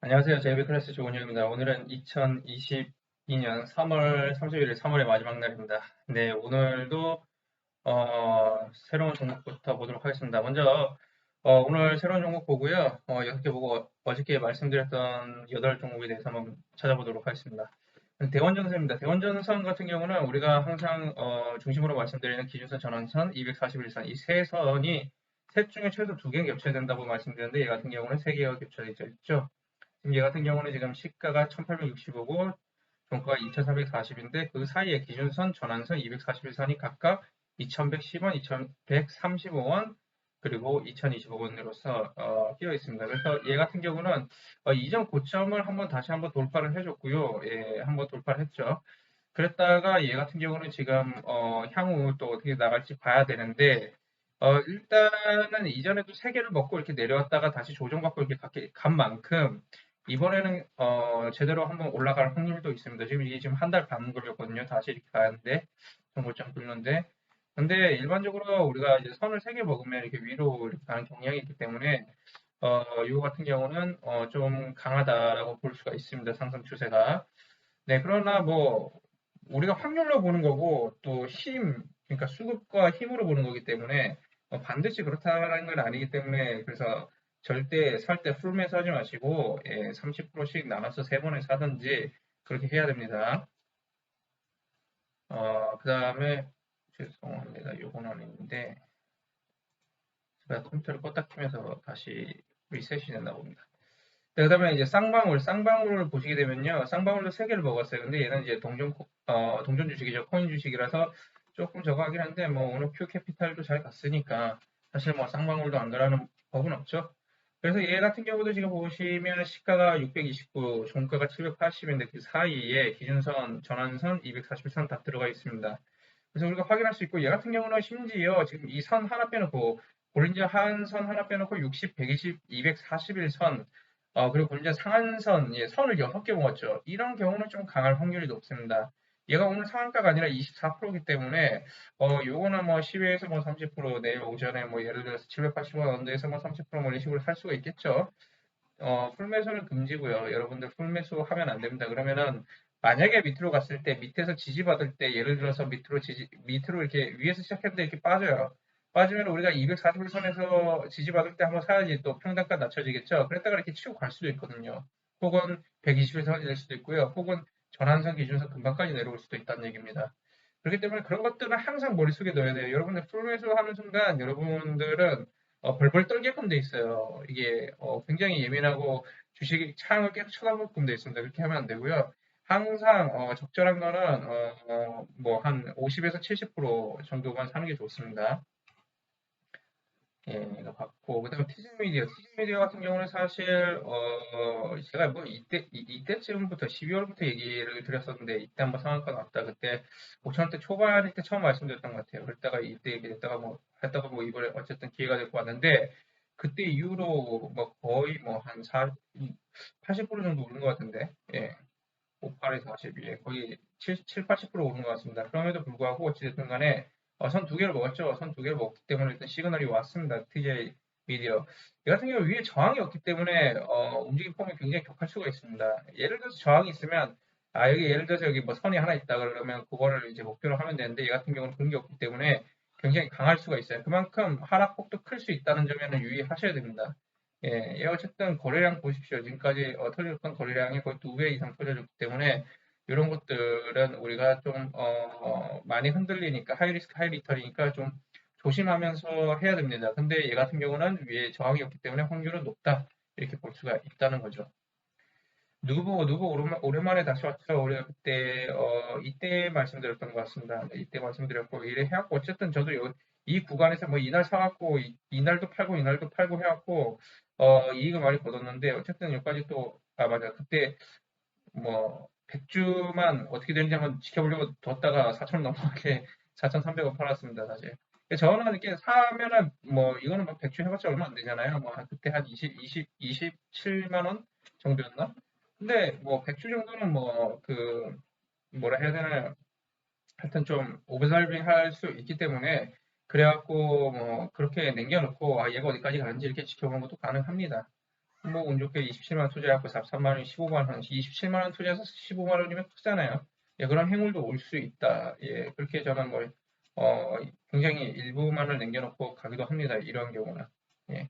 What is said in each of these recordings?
안녕하세요. JB클래스 조은유입니다. 오늘은 2022년 3월 31일 3월의 마지막 날입니다. 네, 오늘도 새로운 종목부터 보도록 하겠습니다. 먼저 오늘 새로운 종목 보고요. 6개 보고 어저께 말씀드렸던 8종목에 대해서 한번 찾아보도록 하겠습니다. 대원전선입니다. 대원전선 같은 경우는 우리가 항상 중심으로 말씀드리는 기준선, 전환선, 241선 이 세 선이 셋 중에 최소 두 개 겹쳐야 된다고 말씀드렸는데 얘 같은 경우는 세 개가 겹쳐져 있죠. 지금 얘 같은 경우는 지금 시가가 1865고 종가가 2440인데 그 사이에 기준선, 전환선 241선이 각각 2110원, 2135원 그리고 2025원으로서 끼어 있습니다. 그래서 얘 같은 경우는 이전 고점을 다시 한번 돌파를 해줬고요. 예, 한번 돌파를 했죠. 그랬다가 얘 같은 경우는 지금 향후 또 어떻게 나갈지 봐야 되는데 일단은 이전에도 세 개를 먹고 이렇게 내려왔다가 다시 조정받고 이렇게 간 만큼 이번에는 제대로 한번 올라갈 확률도 있습니다. 지금 이게 지금 한 달 반 걸렸거든요. 다시 이렇게 가는데 정고점 뚫는데 근데 일반적으로 우리가 이제 선을 세 개 먹으면 이렇게 위로 이렇게 가는 경향이 있기 때문에 이거 같은 경우는 좀 강하다라고 볼 수가 있습니다. 상승 추세가. 네, 그러나 뭐 우리가 확률로 보는 거고 또 그러니까 수급과 힘으로 보는 거기 때문에 반드시 그렇다는 건 아니기 때문에 그래서 절대 살 때 풀매수 하지 마시고 30%씩 나눠서 세 번에 사든지 그렇게 해야 됩니다. 그 다음에 죄송합니다. 요건 아닌데 제가 컴퓨터를 껐다 키면서 다시 리셋이 됐나 봅니다. 네, 그다음에 이제 쌍방울을 보시게 되면요, 쌍방울도 세 개를 먹었어요. 근데 얘는 이제 동전 주식이죠, 코인 주식이라서 조금 저거 하긴 한데, 뭐 오늘 큐 캐피탈도 잘 갔으니까 사실 뭐 쌍방울도 안 가라는 법은 없죠. 그래서 얘 같은 경우도 지금 보시면 시가가 629, 종가가 780인데 그 사이에 기준선, 전환선, 240선 다 들어가 있습니다. 그래서 우리가 확인할 수 있고 얘 같은 경우는 심지어 지금 이 선 하나 빼놓고 볼린저 하한선 하나 빼놓고 60, 120, 241선 그리고 볼린저 상한선 예, 선을 6개 모았죠. 이런 경우는 좀 강할 확률이 높습니다. 얘가 오늘 상한가가 아니라 24%이기 때문에 요거는 뭐 10에서 뭐 30% 내일 오전에 뭐 예를 들어서 780원 언더에서 뭐 30%뭐 이런 식으로 살 수가 있겠죠. 풀매수는 금지고요. 여러분들 풀매수 하면 안 됩니다. 그러면은 만약에 밑으로 갔을 때 밑에서 지지받을 때 예를 들어서 밑으로 이렇게 위에서 시작했는데 이렇게 빠져요. 빠지면 우리가 241선에서 지지받을 때 한번 사야지 또 평단가 낮춰지겠죠. 그랬다가 이렇게 치고 갈 수도 있거든요. 혹은 120일선이 될 수도 있고요. 혹은 전환선 기준선 금방까지 내려올 수도 있다는 얘기입니다. 그렇기 때문에 그런 것들은 항상 머릿속에 넣어야 돼요. 여러분들 풀매수 하는 순간 여러분들은 벌벌 떨게끔 돼 있어요. 이게 굉장히 예민하고 주식 창을 계속 쳐다보게끔 돼 있습니다. 그렇게 하면 안 되고요. 항상 적절한 거는 뭐 한 50에서 70% 정도만 사는 게 좋습니다. 예, 이거 받고 그다음에 티즈미디어 같은 경우는 사실 제가 뭐 이때쯤부터 12월부터 얘기를 드렸었는데 이때 한번 상한가 났다 그때 5천원대 초반일 때 처음 말씀드렸던 것 같아요. 그랬다가 이때 얘기했다가 뭐 했다가 뭐 이번에 어쨌든 기회가 됐고 왔는데 그때 이후로 뭐 거의 뭐 한 80% 정도 오른 것 같은데 예. 58에서 42에 거의 80% 오른 것 같습니다. 그럼에도 불구하고 어찌됐든 간에 선 두 개를 먹었죠. 선 두 개를 먹기 때문에 일단 시그널이 왔습니다. TJ 미디어. 이 같은 경우 위에 저항이 없기 때문에 움직임 폼이 굉장히 격할 수가 있습니다. 예를 들어서 저항이 있으면 여기 예를 들어서 여기 뭐 선이 하나 있다 그러면 그거를 이제 목표로 하면 되는데 얘 같은 경우는 그런 게 없기 때문에 굉장히 강할 수가 있어요. 그만큼 하락폭도 클 수 있다는 점에는 유의하셔야 됩니다. 예, 예, 어쨌든 거래량 보십시오. 지금까지 터졌던 거래량이 거의 2배 이상 터져졌기 때문에 이런 것들은 우리가 좀 많이 흔들리니까 하이 리스크 하이 리턴이니까 좀 조심하면서 해야 됩니다. 근데 얘 같은 경우는 위에 저항이 없기 때문에 확률은 높다 이렇게 볼 수가 있다는 거죠. 누구 오랜만에 다시 왔죠. 우리가 그때 이때 말씀드렸던 것 같습니다. 네, 이때 말씀드렸고 이래 해갖고 어쨌든 저도 이 구간에서 뭐 이날 사갖고 이날도 팔고 이날도 팔고 해갖고 이익을 많이 거뒀는데 어쨌든 여기까지 또 맞아 그때 뭐 100주만 어떻게 되는지 한번 지켜보려고 뒀다가 4천 넘어가게 4,300원 팔았습니다 사실. 저는 이렇게 사면은 뭐 이거는 뭐 100주 해봤자 얼마 안 되잖아요. 뭐 그때 한 27만 원 정도였나? 근데 뭐 100주 정도는 뭐 그 뭐라 해야 되나요? 하여튼 좀 오버살빙 할 수 있기 때문에 그래갖고 뭐 그렇게 남겨놓고 얘가 어디까지 가는지 이렇게 지켜보는 것도 가능합니다. 뭐 운 좋게 27만 원 투자해갖고 43만 원이 15만 원, 27만 원 투자해서 15만 원이면 크잖아요. 예, 그런 행운도 올 수 있다. 예, 그렇게 저는 뭐, 굉장히 일부만을 남겨놓고 가기도 합니다. 이런 경우는. 예.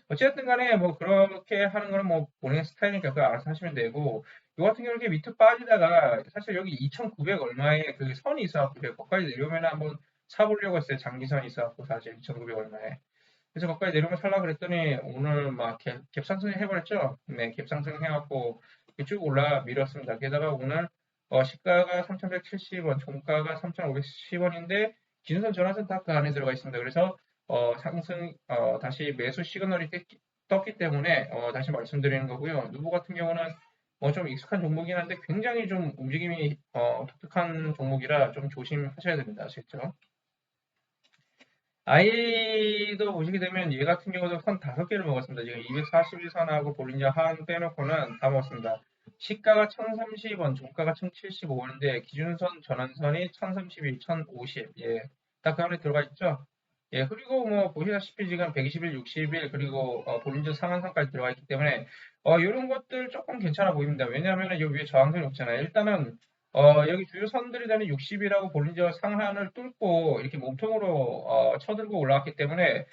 어쨌든 간에 뭐 그렇게 하는 거는 뭐 본인의 스타일이니까 그거 알아서 하시면 되고, 요 같은 경우는 이렇게 밑으로 빠지다가 사실 여기 2,900 얼마에 그 선이 있어갖고 거기까지 내려오면 한번 사보려고 했어요. 장기선이 있어갖고 사실 2,900 얼마에. 그래서 거기까지 내려오면 살라 그랬더니 오늘 막 갭상승 해버렸죠. 네, 갭상승 해갖고 쭉 올라 밀었습니다. 게다가 오늘 시가가 3,170원, 종가가 3,510원인데 기준선 전환선 다 그 안에 들어가 있습니다. 그래서 상승 다시 매수 시그널이 떴기 때문에 다시 말씀드리는 거고요. 누보 같은 경우는 뭐 좀 익숙한 종목이긴 한데 굉장히 좀 움직임이 독특한 종목이라 좀 조심하셔야 됩니다. 아시겠죠? 아이도 보시게 되면 얘 같은 경우도 선 5개를 먹었습니다. 지금 241선하고 볼린저 하한 빼놓고는 다 먹었습니다. 시가가 1,030원, 종가가 1,075원인데 기준선 전환선이 1,031, 1,050. 예. 딱 그 안에 들어가 있죠. 예. 그리고 뭐 보시다시피 지금 120일, 60일 그리고 볼린저 상한선까지 들어가 있기 때문에 이런 것들 조금 괜찮아 보입니다. 왜냐하면 여기 위에 저항선이 없잖아요. 일단은 여기 주요 선들이 되는 60이라고 볼린저 상한을 뚫고 이렇게 몸통으로 쳐들고 올라왔기 때문에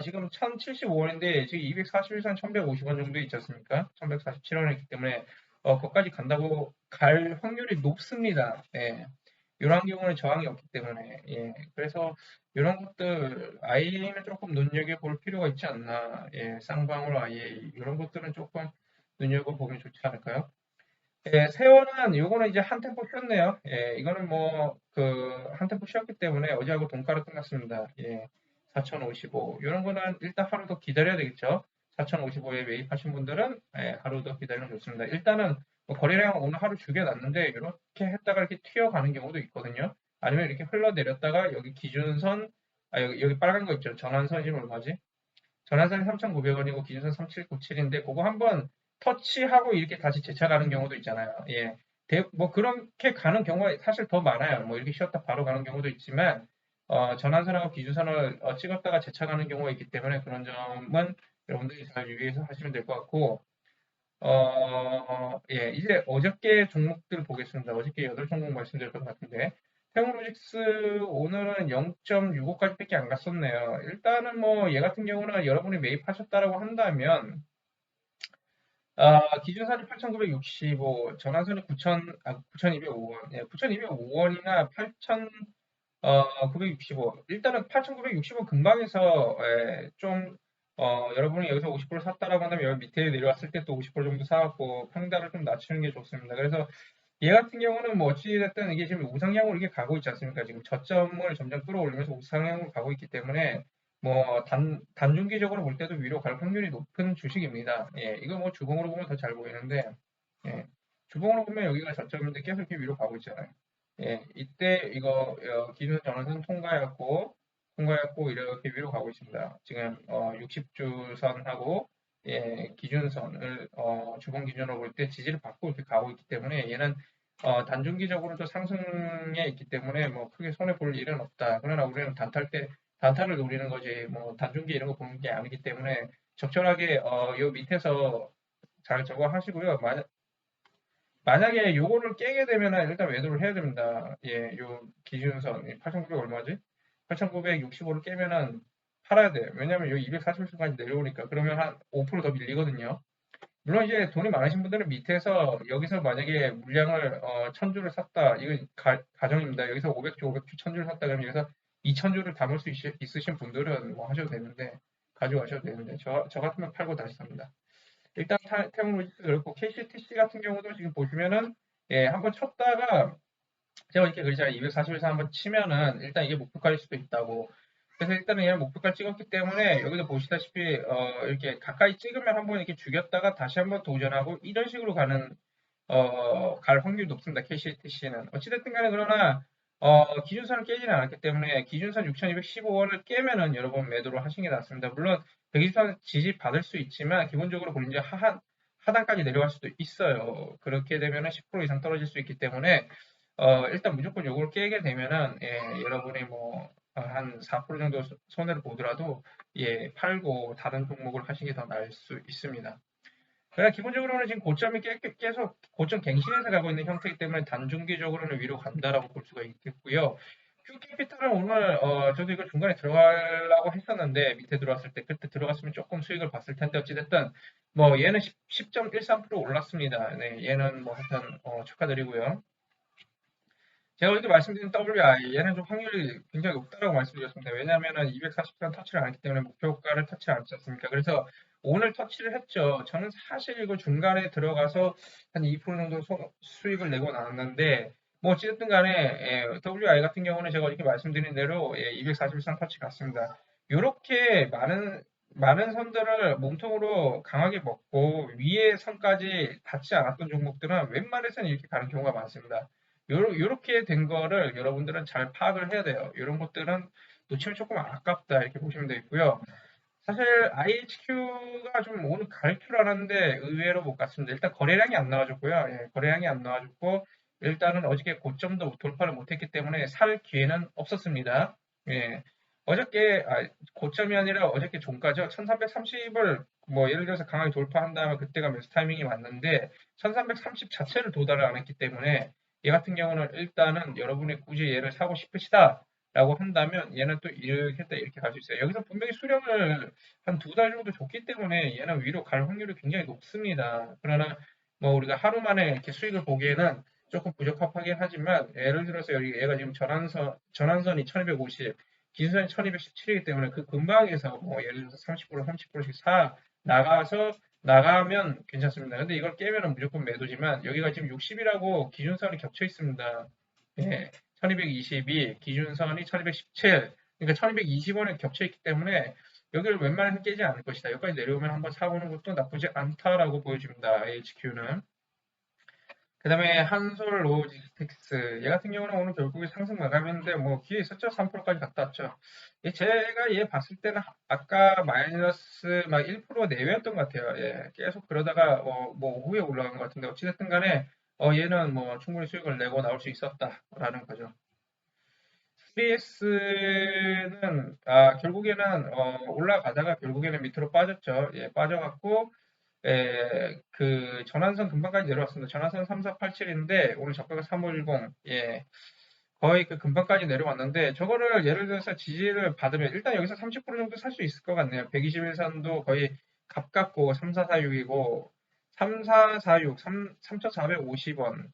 지금 1,075원인데 지금 241선 1,150원 정도 있지 않습니까? 1,147원이기 때문에 거기까지 간다고 갈 확률이 높습니다. 예. 이런 경우는 저항이 없기 때문에 예. 그래서 이런 것들 IA는 조금 눈여겨볼 필요가 있지 않나. 예. 쌍방울 IA 이런 것들은 조금 눈여겨보면 좋지 않을까요? 예, 세월은 요거는 이제 한 템포 쉬었네요. 예, 이거는 뭐 그 한 템포 쉬었기 때문에 어제하고 동가로 끝났습니다. 예, 4,055. 이런 거는 일단 하루 더 기다려야 되겠죠. 4,055에 매입하신 분들은 하루 더 기다리면 좋습니다. 일단은 뭐 거래량 오늘 하루 죽여놨는데 이렇게 했다가 이렇게 튀어가는 경우도 있거든요. 아니면 이렇게 흘러내렸다가 여기 기준선 여기 빨간 거 있죠. 전환선이 지금 얼마지? 전환선이 3,900원이고 기준선 3,797인데 그거 한번 터치하고 이렇게 다시 재차가는 경우도 있잖아요. 예. 뭐 그렇게 가는 경우가 사실 더 많아요. 뭐 이렇게 쉬었다 바로 가는 경우도 있지만 전환선하고 기준선을 찍었다가 재차가는 경우가 있기 때문에 그런 점은 여러분들이 잘 유의해서 하시면 될 것 같고 예, 이제 어저께 종목들 보겠습니다. 어저께 8종목 말씀드렸던 것 같은데 테크놀로직스 오늘은 0.65까지밖에 안 갔었네요. 일단은 뭐 얘 같은 경우는 여러분이 매입하셨다라고 한다면 기준선이 8,965, 전환선이 9,205원, 예, 9,205원이나 8,965. 일단은 8,965 근방에서 좀 여러분이 여기서 50% 샀다라고 한다면 여기 밑에 내려왔을 때 또 50% 정도 사갖고 평단을 좀 낮추는 게 좋습니다. 그래서 얘 같은 경우는 뭐 어찌됐든 이게 지금 우상향으로 이게 가고 있지 않습니까? 지금 저점을 점점 끌어올리면서 우상향으로 가고 있기 때문에 뭐 단중기적으로 볼 때도 위로 갈 확률이 높은 주식입니다. 예, 이거 뭐 주봉으로 보면 더 잘 보이는데, 예, 주봉으로 보면 여기가 저점인데 계속 이렇게 위로 가고 있잖아요. 예, 이때 이거 기준 전환선 통과했고 이렇게 위로 가고 있습니다. 지금 60주선하고 예, 기준선을 주봉 기준으로 볼 때 지지를 받고 이렇게 가고 있기 때문에 얘는 단중기적으로도 상승에 있기 때문에 뭐 크게 손해 볼 일은 없다. 그러나 우리는 단타를 노리는 거지 뭐 단중기 이런 거 보는 게 아니기 때문에 적절하게 요 밑에서 잘 저거 하시고요. 만약에 요거를 깨게 되면은 일단 매도를 해야 됩니다. 예, 요 기준선 8,900 얼마지? 8,965를 깨면은 팔아야 돼요. 왜냐면 여기 240일까지 내려오니까 그러면 한 5%더 밀리거든요. 물론 이제 돈이 많으신 분들은 밑에서 여기서 만약에 물량을 1,000주를 샀다. 이건 가정입니다. 여기서 500주, 500주, 1,000주를 샀다 그러면 여기서 2,000주를 담을 수 있으신 분들은 뭐 하셔도 되는데 가져가셔도 되는데 저 같으면 팔고 다시 삽니다. 일단 테크놀로지스 그렇고 KCTC 같은 경우도 지금 보시면은 예, 한번 쳤다가 제가 이렇게 그러잖아요. 241선 한번 치면은 일단 이게 목표가일 수도 있다고. 그래서 일단은 얘는 목표가 찍었기 때문에 여기서 보시다시피 이렇게 가까이 찍으면 한번 이렇게 죽였다가 다시 한번 도전하고 이런 식으로 갈 확률이 높습니다. KCTC는. 어찌됐든 간에 그러나 기준선을 깨지는 않았기 때문에 기준선 6,215원을 깨면은 여러분 매도를 하시는 게 낫습니다. 물론 120선 지지 받을 수 있지만 기본적으로 보면 이제 하단까지 내려갈 수도 있어요. 그렇게 되면은 10% 이상 떨어질 수 있기 때문에 일단 무조건 요걸 깨게 되면은 예, 여러분이 뭐 한 4% 정도 손해를 보더라도 예, 팔고 다른 종목을 하시는 게 더 나을 수 있습니다. 그러니까 기본적으로는 지금 고점이 계속 고점 갱신해서 가고 있는 형태이기 때문에 단중기적으로는 위로 간다라고 볼 수가 있겠고요. 큐캐피탈은 오늘 저도 이거 중간에 들어가려고 했었는데 밑에 들어왔을 때 그때 들어갔으면 조금 수익을 봤을 텐데 어찌됐든 뭐 얘는 10.13% 올랐습니다. 네, 얘는 뭐 하여튼 축하드리고요. 제가 이렇게 말씀드린 WI 얘는 좀 확률이 굉장히 높다라고 말씀드렸습니다. 왜냐하면은 240선 터치를 안 했기 때문에 목표가를 터치를 안 했지 않습니까? 그래서 오늘 터치를 했죠. 저는 사실 이거 중간에 들어가서 한 2% 정도 수익을 내고 나왔는데 뭐 어찌됐든 간에 WI 같은 경우는 제가 이렇게 말씀드린 대로 241선 터치 갔습니다. 이렇게 많은 선들을 몸통으로 강하게 먹고 위에 선까지 닿지 않았던 종목들은 웬만해서는 이렇게 가는 경우가 많습니다. 요렇게 된 거를 여러분들은 잘 파악을 해야 돼요. 이런 것들은 놓치면 조금 아깝다 이렇게 보시면 되겠고요. 사실 IHQ가 좀 오늘 갈 줄 알았는데 의외로 못 갔습니다. 일단 거래량이 안 나와줬고요. 거래량이 안 나와줬고 일단은 어저께 고점도 돌파를 못했기 때문에 살 기회는 없었습니다. 예. 어저께 고점이 아니라 어저께 종가죠. 1330을 뭐 예를 들어서 강하게 돌파한다면 그때가 매수 타이밍이 왔는데 1330 자체를 도달을 안 했기 때문에 얘 같은 경우는 일단은 여러분이 굳이 얘를 사고 싶으시다 라고 한다면 얘는 또 이렇게 갈 수 있어요. 여기서 분명히 수령을 한 2달 정도 줬기 때문에 얘는 위로 갈 확률이 굉장히 높습니다. 그러나 뭐 우리가 하루 만에 이렇게 수익을 보기에는 조금 부적합하긴 하지만 예를 들어서 여기 얘가 지금 전환선이 1250, 기준선이 1217이기 때문에 그 근방에서 뭐 예를 들어서 30% 30%씩 사 나가면 괜찮습니다. 근데 이걸 깨면은 무조건 매도지만 여기가 지금 60이라고 기준선이 겹쳐 있습니다. 예. 1222, 기준선이 1217, 그러니까 1220원에 겹쳐 있기 때문에 여기를 웬만해서 깨지 않을 것이다. 여기까지 내려오면 한번 사보는 것도 나쁘지 않다라고 보여집니다. HQ는. 그 다음에 한솔 로지스틱스. 얘 같은 경우는 오늘 결국에 상승 마감인데 뭐 기회 있었죠? 3%까지 갔다 왔죠. 제가 얘 봤을 때는 아까 마이너스 막 1% 내외였던 것 같아요. 예, 계속 그러다가 뭐 오후에 올라간 것 같은데 어찌됐든 간에 얘는 뭐 충분히 수익을 내고 나올 수 있었다라는 거죠. CS는 결국에는 올라가다가 결국에는 밑으로 빠졌죠. 예, 빠져갖고 그 전환선 금방까지 내려왔습니다. 전환선 3487인데 오늘 저가가 3510. 예. 거의 그 금방까지 내려왔는데 저거를 예를 들어서 지지를 받으면 일단 여기서 30% 정도 살 수 있을 것 같네요. 121선도 거의 가깝고 3446이고 3446, 3450원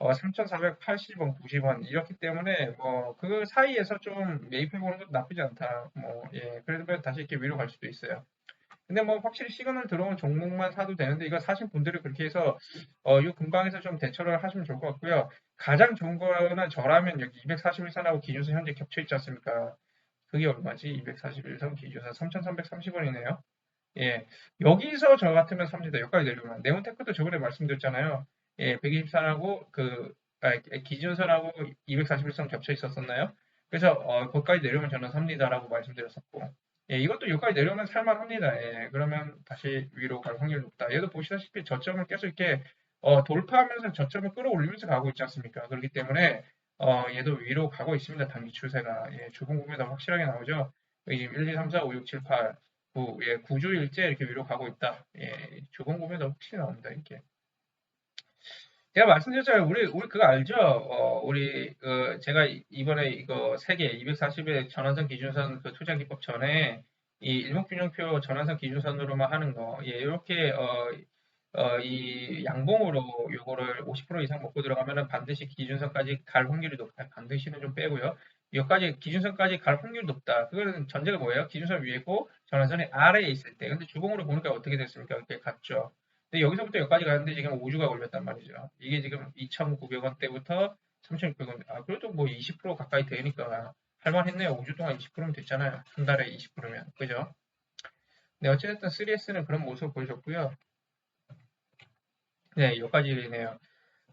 3,480원, 90원 이렇기 때문에 뭐 그 사이에서 좀 매입해 보는 것도 나쁘지 않다. 뭐 예, 그러면 다시 이렇게 위로 갈 수도 있어요. 근데 뭐 확실히 시그널 들어온 종목만 사도 되는데 이거 사신 분들이 그렇게 해서 이 근방에서 좀 대처를 하시면 좋을 것 같고요. 가장 좋은 거는 저라면 여기 241선하고 기준선 현재 겹쳐 있지 않습니까? 그게 얼마지? 241선 기준선 3,330원이네요. 예, 여기서 저 같으면 삽니다. 여기까지 내려오면. 네온테크도 저번에 말씀드렸잖아요. 예, 124하고 기준선하고 241선 겹쳐 있었었나요? 그래서 거기까지 내려오면 저는 삽니다라고 말씀드렸었고. 예, 이것도 여기까지 내려오면 살만합니다. 예, 그러면 다시 위로 갈 확률이 높다. 얘도 보시다시피 저점을 계속 이렇게 돌파하면서 저점을 끌어올리면서 가고 있지 않습니까? 그렇기 때문에 얘도 위로 가고 있습니다. 단기 추세가. 예, 주봉 보면 더 확실하게 나오죠. 여기 지금 1, 2, 3, 4, 5, 6, 7, 8. 9주일째 이렇게 위로 가고 있다. 예, 조금 보면 더 확실히 나옵니다, 이렇게. 제가 말씀드렸잖아요. 우리 그거 알죠? 우리, 제가 이번에 이거 세계 240의 전환선 기준선 그 투자 기법 전에 이 일목균형표 전환선 기준선으로만 하는 거, 예, 이렇게, 이 양봉으로 요거를 50% 이상 먹고 들어가면은 반드시 기준선까지 갈 확률이 높다. 반드시는 좀 빼고요. 여기까지 기준선까지 갈 확률이 높다. 그거는 전제가 뭐예요? 기준선 위에고 전환선이 아래에 있을 때. 근데 주봉으로 보니까 어떻게 됐습니까? 이렇게 갔죠. 근데 여기서부터 여기까지 가는데 지금 5주가 걸렸단 말이죠. 이게 지금 2,900원대부터 3,600원. 그래도 뭐 20% 가까이 되니까 할만했네요. 5주 동안 20%면 됐잖아요. 한 달에 20%면. 그죠? 네, 어쨌든 3S는 그런 모습을 보여줬고요. 네, 여기까지네요.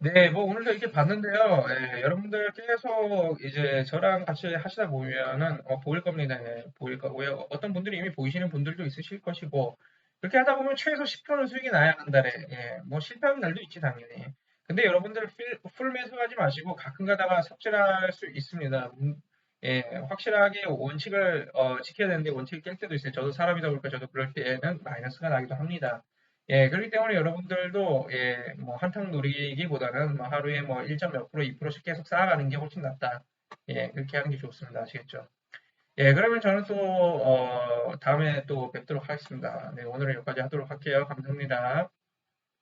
네, 뭐 오늘도 이렇게 봤는데요. 예, 여러분들 계속 이제 저랑 같이 하시다 보면은 보일 겁니다. 예, 보일 거고요. 어떤 분들이 이미 보이시는 분들도 있으실 것이고 그렇게 하다 보면 최소 10%는 수익이 나야 한 달에. 예, 뭐 실패하는 날도 있지 당연히. 근데 여러분들 풀 매수하지 마시고 가끔 가다가 섭질할 수 있습니다. 예, 확실하게 원칙을 지켜야 되는데 원칙을 깰 때도 있어요. 저도 사람이다 보니까 저도 그럴 때에는 마이너스가 나기도 합니다. 예, 그렇기 때문에 여러분들도 예, 뭐 한탕 노리기보다는 뭐 하루에 뭐 1점 몇 프로, 2%씩 계속 쌓아가는 게 훨씬 낫다. 예, 그렇게 하는 게 좋습니다. 아시겠죠? 예, 그러면 저는 또 다음에 또 뵙도록 하겠습니다. 네, 오늘은 여기까지 하도록 할게요. 감사합니다.